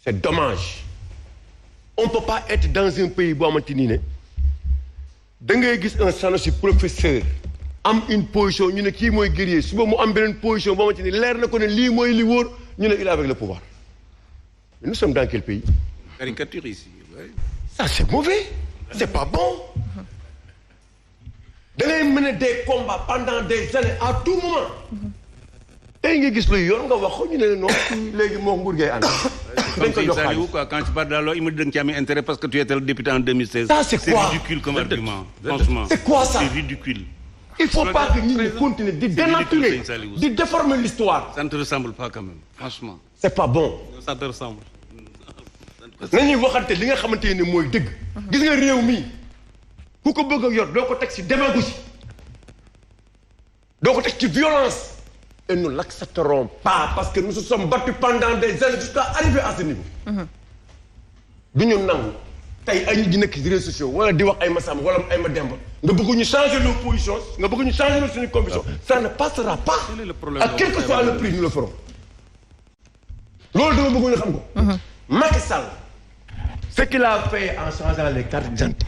c'est dommage on peut pas être dans un pays boo xamante ni ne da ngay gis un Sanofi professeur am une position ñu ne kii mooy guerrier suba mu am beneen position boo xamante ni leer na ko ne lii mooy li wóor ñu ne il est avec le pouvoir mais nous sommes dans quel pays. Caricature ici. Ouais. Ça c'est mauvais c'est pas bon. da ngay mener des combats pendant des années à tout moment. tey nga gis lu yoon nga wax ko ñu ne non léegi moo nguur ngay ànd. dañ ko jox xaalis quoi quand tu parles de la loi il me dit que tu as mis intérêt parce que tu étais le député en 2016. ça c'est quoi c'est ridicule comme argument franchement. c'est quoi ça c'est ridicule. il faut pas que nit ñi continuer di dénaturer di déformer l'histoire. ça ne te ressemble pas quand même franchement. c'est pas bon. ça te ressemble. nañuy waxante li nga xamante ne mooy dëgg. gis nga réew mi ku ko bëgg a yor doo ko teg ci démagogie doo ko teg ci violence. et nous l'accepterons pas parce que nous nous sommes battus pendant des années jusqu'à arriver à ce niveau. du ñu nangu tey ay nit di nekk ci réseaux sociaux wala di wax ay ma sàmm wala ay ma demb nga bëgg ñu changer nos positions nga bëgg ñu changer suñu conviction ça ne passera pas. à quel que soit le prix nous le ferons. loolu dama bëgg ñu xam ko. Macky Sall ce qu'il a fait en changeant les cartes d'identité,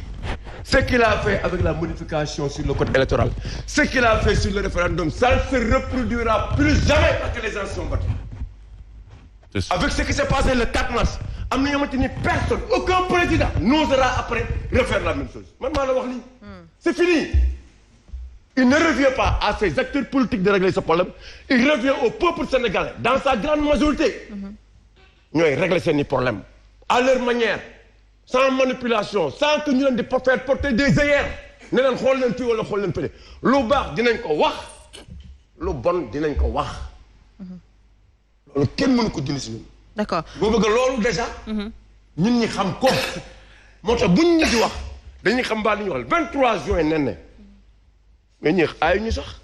ce qu'il a fait avec la modification sur le code électoral, ce qu'il a fait sur le référendum, ça ne se reproduira plus jamais parce que les gens sont battus. Avec ce qui s'est passé le 4 mars, am na ñoo xamante ni personne, aucun président n'osera après refaire la même chose. Man maa la wax lii. C'est fini. Il ne revient pas à ces acteurs politiques de régler ce problème. Il revient au peuple sénégalais dans sa grande majorité. ñooy régler seeni problème à leur manière. sans manipulation sans que ñu leen di faire porter des œillères ne leen xool leen fii wala xool leen fële lu baax dinañ ko wax lu bon dinañ ko wax loolu kenn mënu ko dindi si ñun. d'accord boo bëgg loolu déjà. ñun ñi xam ko moo tax buñ ñu di wax dañuy xam mbaa li ñu wax 23 juin nen ne mais ñi ay ñu sax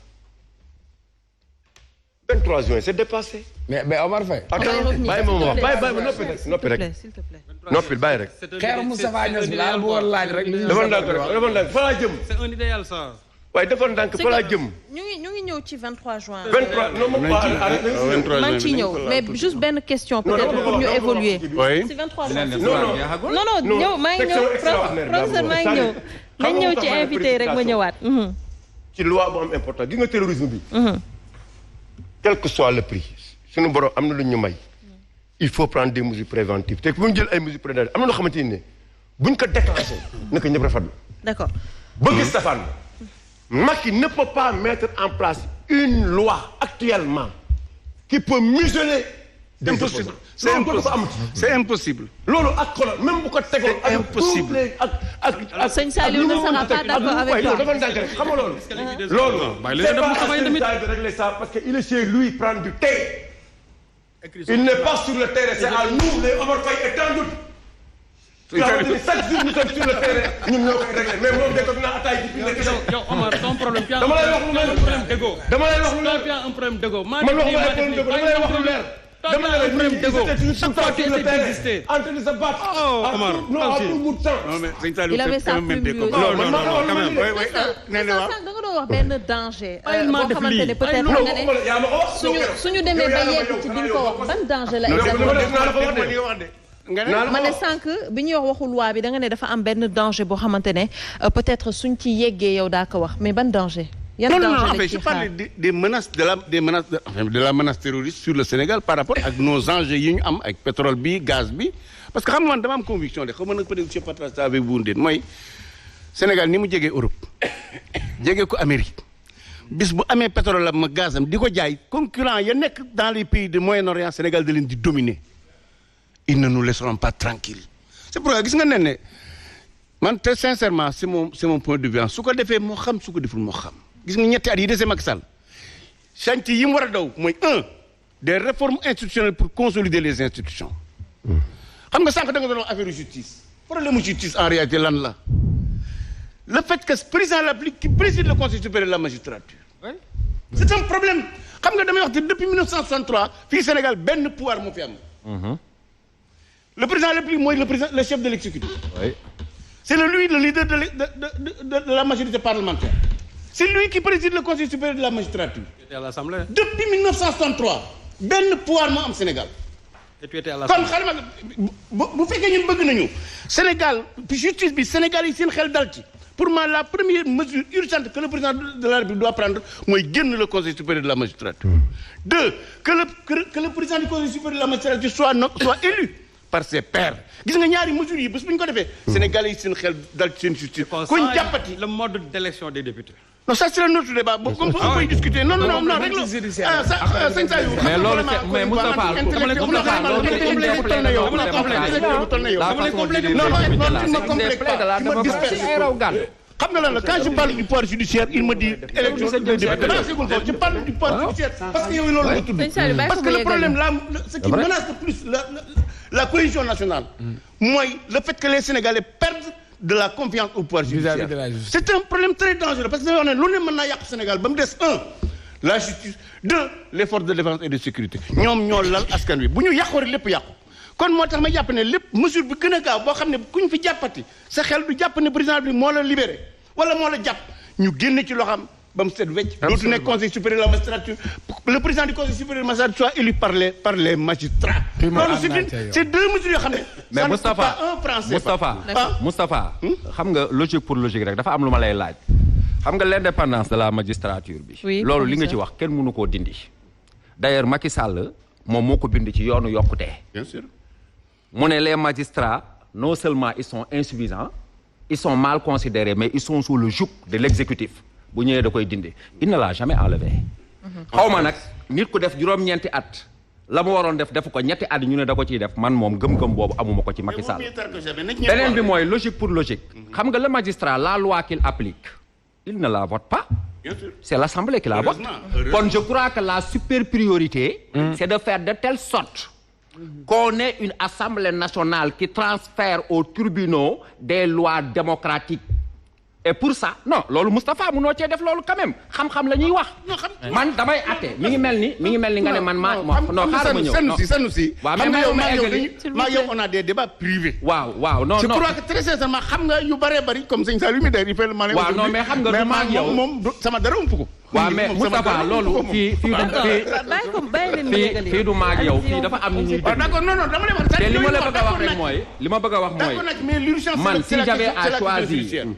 23 juin c'est dépassé. mais Omar Faye. bàyyi ma wax bàyyi ma noppi rek s'il te plaît. noppi bàyyi rek. xeeru Moustapha Niasse bi laa bëggoon laaj rek. dafa ndànk fa laa jëm. c'est un idéal ça. waaye dafa ndànk fa laa jëm. ñu ngi ñëw ci 23 juin. 23 non moom maa ngi ciy ñëw mais juste benn question peut-être pour ñu évoluer. oui si 23 juin. non ñëw maa ngi ñëw professeur maa ngi ñëw. nañ ñëw ci invité rek ma ñëwaat. ci loi bu am important gi nga terrorisme bi. quel que soit le prix suñu borom am na lu ñu may. il faut prendre des mesures préventives te bu ñu jël ay mesures préventives am na loo xamante ni ne buñ ko déclenché naka ñëpp rafetlu. d'accord. bëgg Stéphane Macky ne peut pas mettre en place une loi actuellement qui peut museler. c'est impossible c'est impossible c'est impossible. loolu ak xoolal même bu ko tegoon. c'est impossible ak sëñ Saliou ne sera pas d'accord avec toi. dafa ndànk rek xam nga loolu. loolu c'est pas de régler ça parce que il est chez lui prendre du thé. il n'est pas sur le terrain c'est à nous les Omar Faye et tant d'autres. chaque jour ñu sommes sur le terrain ñun ñoo koy régler mais moom de ko dinaa attaay ji. yow Omar ton problème. dama lay wax lu leer dama lay wax lu leer. tu as un problème d'ego. man wax ma problème d'ego dama lay wax lu leer. dama lay problème d'ego chaque fois qu'il existait en train de se battre. Omar à tout bout de champ. non mais sëñ Saliou il avait sa plume non quand même nee na wax da nga doon wax benn danger. maa boo def xamante ne peut-être non nga ne yaa ma ko wax. suñu demee ba yegg ci di nga ko wax ban danger la exactement. ma ne sànq bi ñuy wax waxu loi bi da nga ne dafa am benn danger boo xamante ne peut-être suñ ci yeggee yow daa ko wax mais ban danger. yan danger la ci xaar je parle des menaces de la menace terroriste sur le Sénégal par rapport ak nos enjeux yi ñu am ak pétrole bi gaz bi parce que xam nga man dama am conviction de xaw ma nag peut-être je partage ça avec vous mooy Sénégal ni mu jegee Europe jegee ko Amérique bis bu amee pétrole am ma gazam di ko jaay concurrent ya nekk dans les pays du Moyen-Orient Sénégal da leen di dominer ils ne nous laisseront pas tranquilles c'est pourquoi gis nga ne man très sincèrement c'est mon point de vue su ko defee moo xam su ko deful moo xam gis nga ñetti at yi dese Macky Sall chantier yi mu war a daw mooy des réformes institutionnelles pour consolider les institutions xam nga sànq da nga doon wax affaire justice problème justice en réalité lan la le fait que président de la République qui préside le Conseil supérieur de la magistrature c'est un problème xam nga damay wax te depuis 1963 fii Sénégal benn pouvoir moo fi am le président de la République mooy le chef de l'exécutif c'est lui le leader de la majorité parlementaire c'est lui qui préside le Conseil supérieur de la magistrature à l'Assemblée. depuis 1963 benn pouvoir moo am Sénégal kon xarima bu fekkee ñun bëgg nañu Sénégal justice bi Sénégal yi seen xel dal ci pour moi la première mesure urgente que le président de la République doit prendre mooy génn le conseil supérieur de la magistrature. Deux, que le président du conseil supérieur de la magistrature soit élu par ses pairs. Gis nga ñaari mesures yi bés bu ñu ko defee. Sénégalais yi seen xel dal ci seen justice. kuñ jàppati le mode d'élection des députés. non ça c'est notre débat on peut y discuter non rek mais loolu mais Moustapha xam nga lan la quand je parle du pouvoir judiciaire il me dit élection des députés je parle du pouvoir judiciaire parce que yow loolu la tudd parce que le problème là ce qui menace le plus la cohésion nationale mooy le fait que les Sénégalais perdent de la confiance au pouvoir judiciaire c'est un problème très dangereux parce que dañoo ne lu ne mën naa yàq Sénégal ba mu des la justice deux les forces de défense et de sécurité ñoom ñoo lal askan wi bu ñu yàqoo rek lépp yàqu kon moo tax ma jàpp ne lépp mesure bi gën a gaaw boo xam ne kuñ fi jàppati sa xel du jàpp ne président bi moo la libéré wala moo la jàpp ñu génne ci loxam ba mu set wecc dootu nekk conseil supérieur de la magistrature le président du conseil supérieur de la magistrature soit élu par les magistrats loolu c'est deux mesures yoo xam ne mais Moustapha xam nga logique pour logique rek dafa am lu ma lay laaj xam nga l'indépendance de la magistrature bi loolu li nga ci wax kenn mënu koo dindi d'ailleurs Macky Sall moom moo ko bind ci yoonu yokkute bien sûr mu ne les magistrats non seulement ils sont insuffisants ils sont mal considérés mais ils sont sous le joug de l'exécutif bu ñëwee da koy dindi il ne l'a jamais enlevé xaw ma nag nit ku def juróom-ñeenti at la mu waroon def ko ñetti at ñu ne da ko ciy def man moom gëm-gëm boobu amuma ko ci Macky Sall beneen bi mooy logique pour logique xam nga le magistrat la loi qu'il applique il ne la vote pas c'est l'Assemblée qui la vote kon je crois que la super priorité c'est de faire de telle sorte qu'on ait une Assemblée nationale qui transfère aux tribunaux des lois démocratiques et pour ça non loolu Moustapha munoo cee def loolu quand même xam-xam la ñuy wax man damay atte mi ngi mel ni nga ne man non xaaral ma ñëw Sanoussi waaw mais maa yow on a des débats privés waaw non je crois que très sincèrement xam nga yu bëree bëri comme sëñ Saliou mi day rifel ma waaw non mais xam nga du maag yow moom sama dara ump ko waaw mais Moustapha loolu fii du maag yow fii dafa am ni ñuy d'accord non dama ne te li ma la bëgg a wax rek mooy man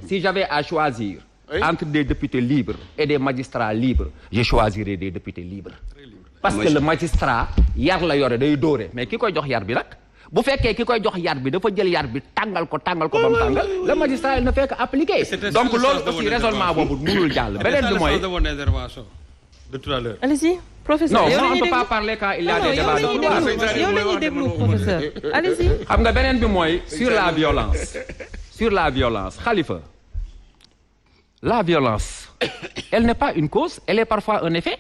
si j'avais à choisir entre des députés libres et des magistrats libres je choisirais des députés libres parce que le magistrat yar la yore day dóore mais ki koy jox yar bi nag bu fekkee ki koy jox yar bi dafa jël yar bi tàngal ko ba mu tàngal le magistrat il ne fait que appliquer donc loolu aussi raisonnement boobu mënul jàll beneen bi mooy de tout à l'heure. Allez-y, professeur. Non, on ne peut pas parler quand il y a des débats. yow la ñuy déglu professeur. Allez-y. xam nga beneen bi mooy sur la violence Khalifa la violence elle n'est pas une cause elle est parfois un effet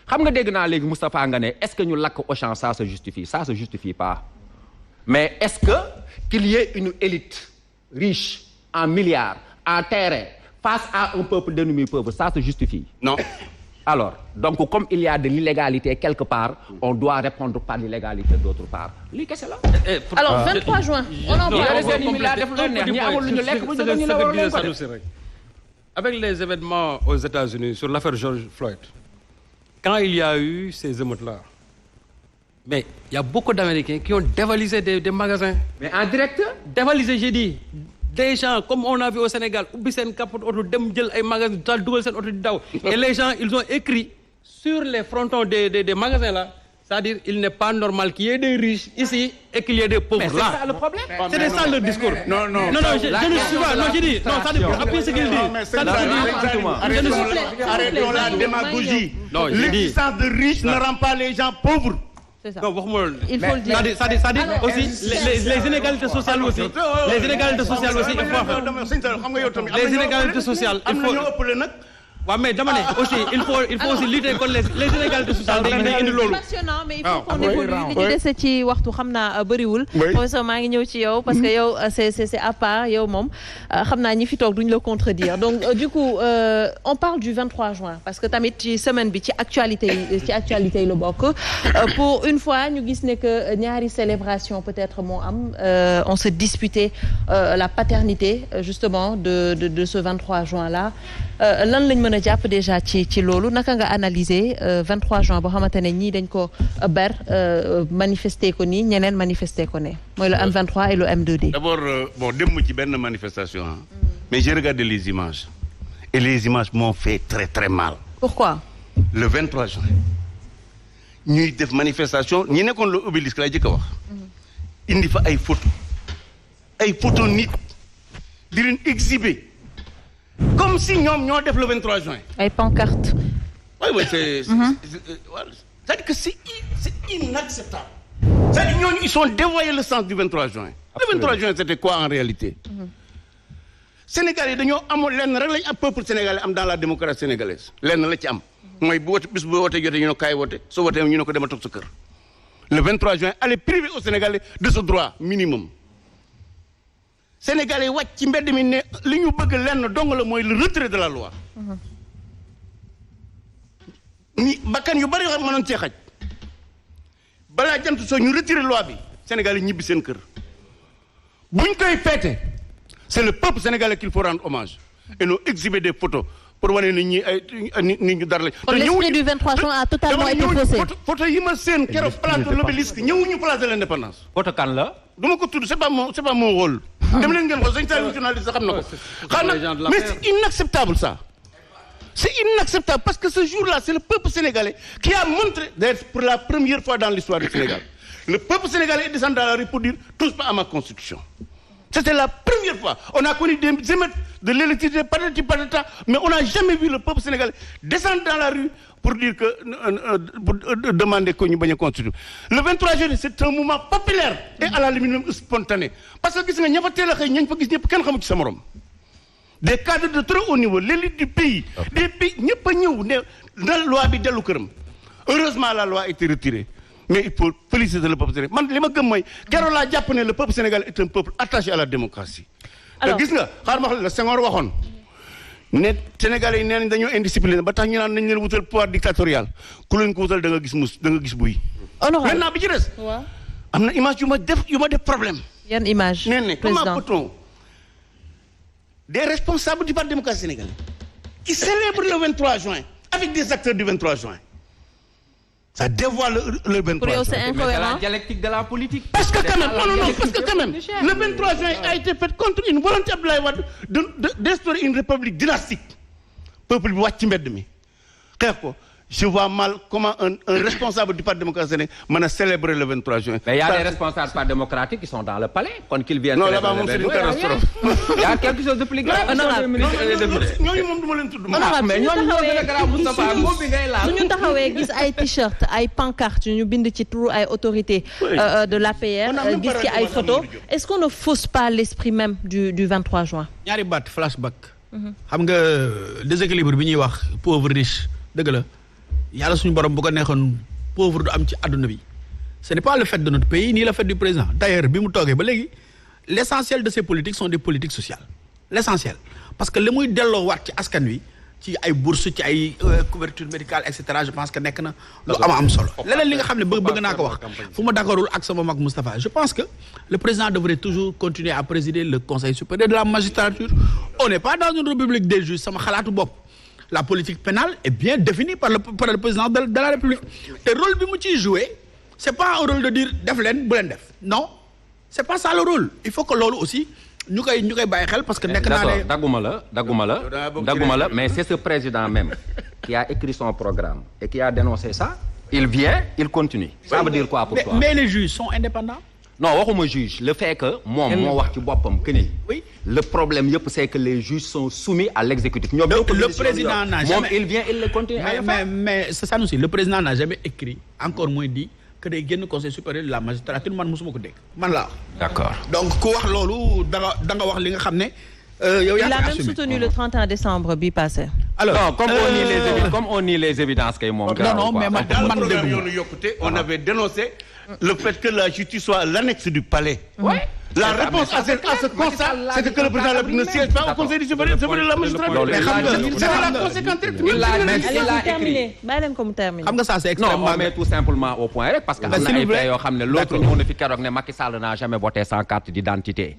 xam nga dégg naa léegi Moustapha nga ne est-ce que ñu lakk Auchan ça se justifie pas mais est-ce que qu'il y ait une élite riche en milliards en terrain face à un peuple dénumé pauvre ça se justifie non alors donc comme il y a de l'illégalité quelque part on doit répondre par l'illégalité d'autre part lii kese la. alors 23 juin. on en parle. Avec les événements aux États-Unis sur l'affaire George Floyd quand il y a eu ces émeutes-là mais il y a beaucoup d'Américains qui ont dévalisé des magasins. mais en direct. dévalisé j'ai dit. Des gens comme on a vu au Sénégal ubbi seen capote oto dem jël ay magasins daal dugal seen oto di daw et les gens ils ont écrit sur les frontons des magasins là c'est-à-dire il n'est pas normal qu'il y ait des riches ici et qu'il y ait des pauvres là. Mais c'est ça le problème. C'était ça le discours. Non je ne suis pas non j'ai dit non ça dépend appuyer ce qu'il dit. Arrêtons la démagogie. Non j'ai dit l'existence de riches ne rend pas les gens pauvres. C'est ça. Non waxuma il faut le dire. c'est-à-dire aussi les inégalités sociales aussi. Les inégalités sociales aussi il faut les inégalités sociales il faut. waaw mais dama ne aussi il faut aussi lutter contre les inégalités sociales day indi loolu. passionnant mais il faut qu'on évolue li ñu dese ci waxtu xam naa bëriwul. professeur maa ngi ñëw ci yow parce que yow c'est à part yow moom xam naa ñi fi toog duñ la contredire donc du coup on parle du 23 juin parce que tamit ci semaine bi ci actualité yi la bokk pour une fois ñu gis ne que ñaari célébration peut-être moo am on se disputait la paternité justement de ce 23 juin là lan lañ mën mën a jàpp déjà ci loolu naka nga analyser 23 juin boo xamante ne ñii dañ ko ber manifester ko nii ñeneen manifester ko ne mooy le M23 et le M2D. d'abord bon dem ci benn manifestation mais j'ai regardé les images et les images m'ont fait très très mal. Pourquoi? Le 23 juin ñuy def manifestation ñi nekkoon le obélisque laa jëkk a wax. indi fa ay photo nit di leen exhiber comme si ñoom ñoo def le 23 juin. ay pancartes. oui c'est-à-dire que c'est inacceptable. c'est-à-dire ñooñu ils sont dévoyés le sens du 23 juin. Le 23 juin c'était quoi en réalité. Sénégal yi dañoo amoon lenn rek lañ am peuple sénégalais am dans la démocratie sénégalaise lenn la ci am mooy bu wote bis bu wote jotee ñu ne kaay wote soo wotee ñu ne ko dema toog sa kër. Le 23 juin allez priver aux Sénégalais de ce droit minimum. Sénégalais wàcc ci mbedd mi ne li ñu bëgg lenn dong la mooy le retrait de la loi. ñi bakkan yu bari yoo xam mënoon cee xaj balaa jant soo ñu retirer loi bi Sénégalais ñibbi seen kër buñ koy feete c'est le peuple sénégalais qu'il faut rendre hommage et non exhiber des photos pour wane ni ñi ay nit ñu dara lañ. kon l'esprit du 23 juin a totalement été faussé. photo yi ma seen keroog place de l'Obélisque ñëwuñu place de l'Indépendance. photo kan la. du ma ko tudd c'est pas mon rôle. dem leen ngeen xool sañ saa journaliste xam na ko. xam na mais c'est inacceptable ça. C'est inacceptable parce que ce jour-là c'est le peuple sénégalais qui a montré d'être pour la première fois dans l'histoire du Sénégal. Le peuple sénégalais est descendu dans la rue pour dire touche pas à ma constitution. C'était la première fois. On a connu des émeutes de l'électricité, patati patata, mais on n'a jamais vu le peuple sénégalais descendre dans la rue pour dire que pour demander qu'on y bañ a constituer. Le 23 juillet, c'est un mouvement populaire et à la limite même spontané. Parce que gis nga ña fa teel a xëy ñañ fa gis ñëpp kenn xamu ci sa morom. Des cadres de très haut niveau, l'élite du pays, des pays ñëpp a ñëw ne na loi bi dellu këram. Heureusement la loi a été retirée. Mais il faut féliciter le peuple sénégalais man li ma gëm mooy keroog laa jàpp ne le peuple sénégalais est un peuple attaché à la démocratie. alors te gis nga xaaral ma wax la Senghor waxoon ne Sénégalais yi nee nañ dañoo indiscipliné ba tax ñu naan nañ leen wutal pouvoir dictatorial ku leen ko wutal da nga gis buy. honorable maintenant bi ci des. waaw am na image yu ma def problème. yan image nee ne comment peut-on des responsables du parti démocratique sénégalais qui célèbrent le 23 juin avec des acteurs du 23 juin. Ça dévoile le 23 juin. Pour eux, c'est incohérent. La dialectique de la politique. Parce que quand même, parce que quand même, le 23 juin a été fait contre une volonté Abdoulaye Wade d'instaurer une république dynastique. Peuple bi wàcc ci mbedd mi xeex ko je vois mal comment un responsable du parti démocratique mën a célébrer le 23 juin. Mais il y a des responsables pas démocratiques qui sont dans le palais quand qu'ils viennent. Non là-bas moom c'est une catastrophe. Il y a quelque chose de plus grave. ñooñu moom du ma leen tudd. mais ñooñu ñoo gën a grave Moustapha moom bi ngay laal. suñu taxawee gis ay t-shirt ay pancarte ñu bind ci turu ay autorités de l'APR gis ci ay photos est-ce qu'on ne fausse pas l'esprit même du 23 juin. ñaari baat flashback. xam nga déséquilibre bi ñuy wax pauvre riche dëgg la. yàlla suñu borom bu ko neexoon pauvre du am ci àdduna bi ce n'est pas le fait de notre pays ni le fait du président d'ailleurs bi mu toogee ba léegi l'essentiel de ces politiques sont des politiques sociales l'essentiel parce que li muy delloo waat ci askan wi ci ay bourse ci ay couverture médicale et cetera je pense que nekk na lu am solo leneen li nga xam ne bëgg naa ko wax fu ma d'accordul ak sama mag Moustapha je pense que le président devrait toujours continuer à présider le conseil supérieur de la magistrature on n'est pas dans une république des juges sama xalaatu bopp la politique pénale est bien définie par le président de la République te rôle bi mu ciy jouer c'est pas un rôle de dire def leen bu leen def non c'est pas ça le rôle il faut que loolu aussi ñu koy bàyyi xel parce que nekk naa ne dagguma la mais c'est ce président même qui a écrit son programme et qui a dénoncé ça il vient il continue ça veut dire quoi pour toi mais les juges sont indépendants non waxuma juge le fait que moom moo wax ci boppam que ni oui le problème yëpp c'est que les juges sont soumis à l'exécutif ñoom le président n'a jamais moom il vient il le continue mais c'est ça aussi le président n'a jamais écrit encore moins dit que day génn conseil supérieur de la magistrature man mosuma ko dégg man laa wax d'accord donc ku wax loolu da nga wax li nga xam ne yow yaa il a même soutenu le 31 décembre bi passé alors non, comme on nie les évidences kay moom non mais man yoonu yokkute on avait dénoncé le fait que la justice soit l'annexe du palais. Ouais. La réponse à ce constat, c'est que le président de la République ne siège pas au Conseil supérieur de la magistrature. C'est la conséquence directe. bàyyi leen ko mu terminer. xam nga ça c'est Non, extrêmement on met tout simplement au point rek parce que am na ay faits yoo xam ne l'autre ñëw na fi keroog ne Macky Sall n'a jamais voté sans carte d'identité.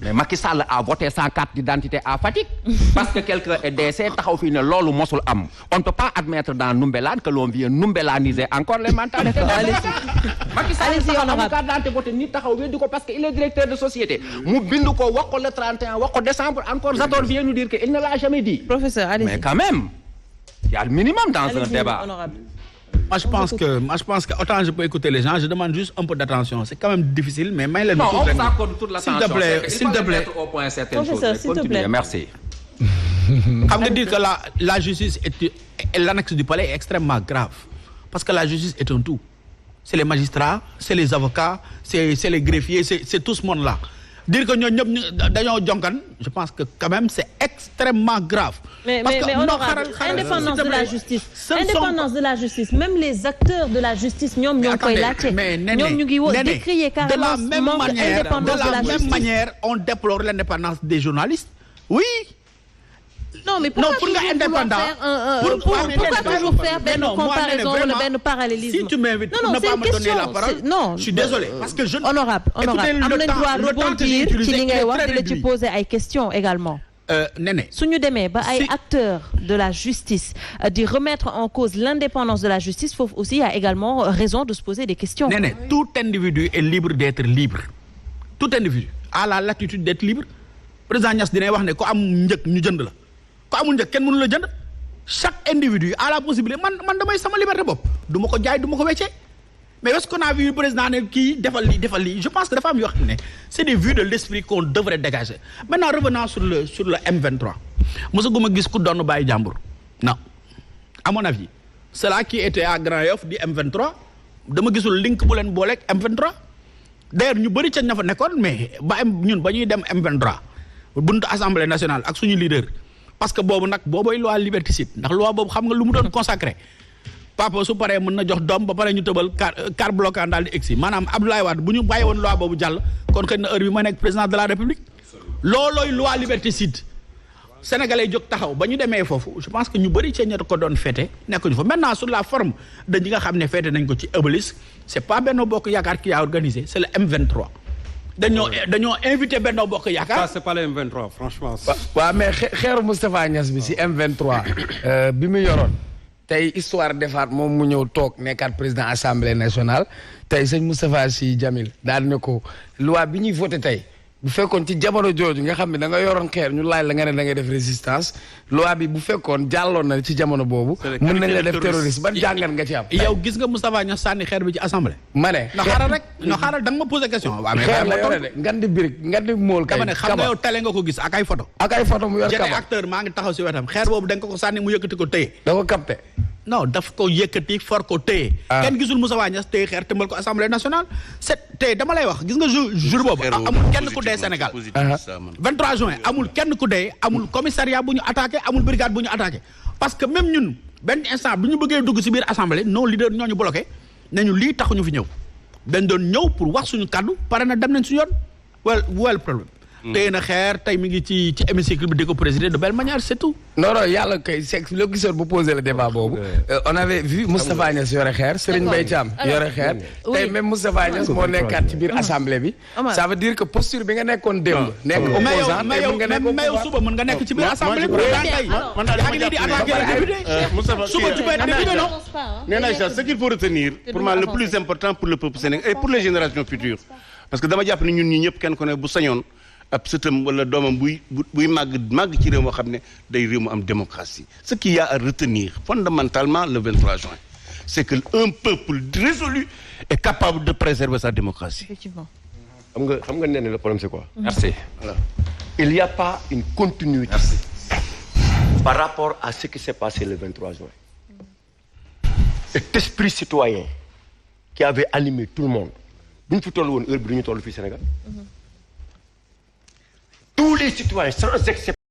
Mais Macky Sall a voté sans carte d'identité à Fatick. Parce que quelqu'un est décédé taxaw fii ne loolu mosul am. On ne peut pas admettre dans Noumbelane que l'on vient noumbelaniser encore les mentalités. Macky Sall taxaw am carte d'identité voté nit taxaw weddi ko parce que il est directeur de société. mu bind ko wax ko le 31 wax ko décembre encore Zator vient nous dire que il ne l'a jamais dit. Professeur, allez-y. Mais quand même, il y a le minimum dans un débat. Honorable. Moi, je pense que autant je peux écouter les gens, je demande juste un peu d'attention. C'est quand même difficile, mais mais Non, on vous accorde toute l'attention. S'il te plaît. Au point certaines Professeur, choses. s'il te Continuez, plaît. merci. Xam nga dire que la justice est l'annexe du palais est extrêmement grave. Parce que la justice est un tout. C'est les magistrats, c'est les avocats, c'est les greffiers, c'est tout ce monde-là. Dire que ñoo ñëpp dañoo jonkan, je pense que quand même c'est extrêmement grave. Mais honorable, indépendance de la justice. Indépendance de la justice. Même les acteurs de la justice, ñoom ñoo koy laajte. ñoom ñu ngi décrier carrément manque d'indépendance de la justice. De la même manière, on déplore l'indépendance des journalistes. Oui. Non, mais pourquoi pour toujours indépendant, pourquoi toujours faire benn comparaison wala benn parallélisme? Si tu m'invites pour ne pas me donner la parole, je suis désolé parce que je honorable am nañ droit rebondir ci li ngay wax di la ci poser ay questions également. Néné, suñu demee ba ay acteurs de la justice di remettre en cause l'indépendance de la justice, foofu aussi il y a également raison de se poser des questions. Néné, tout individu est libre d'être libre. Tout individu a la latitude d'être libre. Président Niass dinay wax ne ko am njëkk ñu jënd la. ko amul njëkk kenn mënu la jënd. Chaque individu a la possibilité man damay sama liberté bopp du ma ko jaay du ma ko weccee. Mais est-ce qu'on a vu le président ne kii defal lii je pense que dafa am yoo xam ne c'est des vues de l'esprit qu'on devrait dégager. Maintenant revenant sur le M23 mosaguma gis ku doon bàyyi jàmbur non à mon avis ceux-là qui étaient à Grand Yoff di M23 dama gisul link bu leen booleeg M23 d'ailleurs ñu bëri ca ña fa nekkoon mais ba ñuy dem M23 buntu assemblée nationale ak suñu leader parce que boobu nag boobooy loi liberticide ndax loi boobu xam nga lu mu doon consacré papa su paree mën na jox doom ba pare ñu tëbal car bloquant daal di egsi maanaam Abdoulaye Wade bu ñu bàyyi woon loi boobu jàll kon xëy na heure bi ma nekk président de la république loolooy loi liberticide sénégalais jóg taxaw ba ñu demee foofu je pense que ñu bëri ci ñett ko doon fêté nekkuñu fa maintenant sur la forme de ñi nga xam ne fêté nañ ko ci obélisque c'est pas Benno Bokk Yaakaar qui a organisé c'est le M23 dañoo invité Benno Bokk Yaakaar. Ça c'est pas le M23 franchement. waaw mais xeeru Moustapha Niass bi si M23 bi mu yoroon tey histoire defaat moom mu ñëw toog nekkaat président assemblée nationale tey sëñ Moustapha Sy Djamil daal ne ko loi bi ñuy voté tey bu fekkoon ci jamono jooju nga xam ne da nga yoroon xeer ñu laaj la nga ne da ngay def résistance loi bi bu fekkoon jàlloon na ci jamono boobu. mën nañ la def terroriste ban jàngat nga ci am. yow gis nga Moustapha Niass sànni xeer bi ci assemblée. ma ne xaaral da nga ma posé question. waaw mais xeer la yore de ngan di birig ngan di mool kay. dama ne xam nga yow télé nga ko gis ak ay photo. mu yor kaba acteur maa ngi taxaw si wetam xeer boobu da nga ko sànni mu yëkkati ko téye. da ko capté. non daf ko yëkkati for ko téye. kenn gisul Moustapha Niass téye xeer tëmbal ko assemblée nationale. tey dama lay wax gis nga jour boobu amul kenn ku dee Sénégal. 23 juin amul kenn ku dee amul commissariat bu ñu attaqué amul brigade bu ñu attaqué parce que même ñun benn instant bu ñu bëggee dugg ci biir assemblée nos leaders ñoo ñu bloqué nañu lii taxuñu fi ñëw dañ doon ñëw pour wax suñu kaddu pare na dem nañ suñu yoon wel problème. tey na xeer tey mi ngi ci hémicycle bi di ko présider de belle manière c'est tout. non yàlla kay c'est loo gisoon bu poser le débat boobu. on avait vu Moustapha Niass yore xeer Serigne Mbaye Thiam yore xeer. tey même Moustapha Niass moo nekkaat ci biir assemblée bi. ça veut dire que posture bi nga nekkoon démb. nekk opposant tey mën nga nekk mais yow suba mën nga nekk ci biir assemblée bi. yaa ngi nii di attaquer les députés. Moustapha suba tu peux être député non. nee naa ce qu'il faut retenir pour moi le plus important pour le peuple sénégalais et pour les générations futures parce que dama jàpp ne ñun ñi ñëpp kenn ku ne bu sañoon ab sëtam wala doomam buy màgg ci réew moo xam ne day réew mu am démocratie ce qu'il y a à retenir fondamentalement le 23 juin c'est que un peuple résolu est capable de préserver sa démocratie. Effectivement. xam nga nee na le problème c'est quoi. Merci. Voilà. Il n'y a pas une continuité. Par rapport à ce qui s'est passé le 23 juin. Cet esprit citoyen qui avait animé tout le monde bu ñu fi toll woon heure bi du ñu toll fii Sénégal. Tous les citoyens sans exception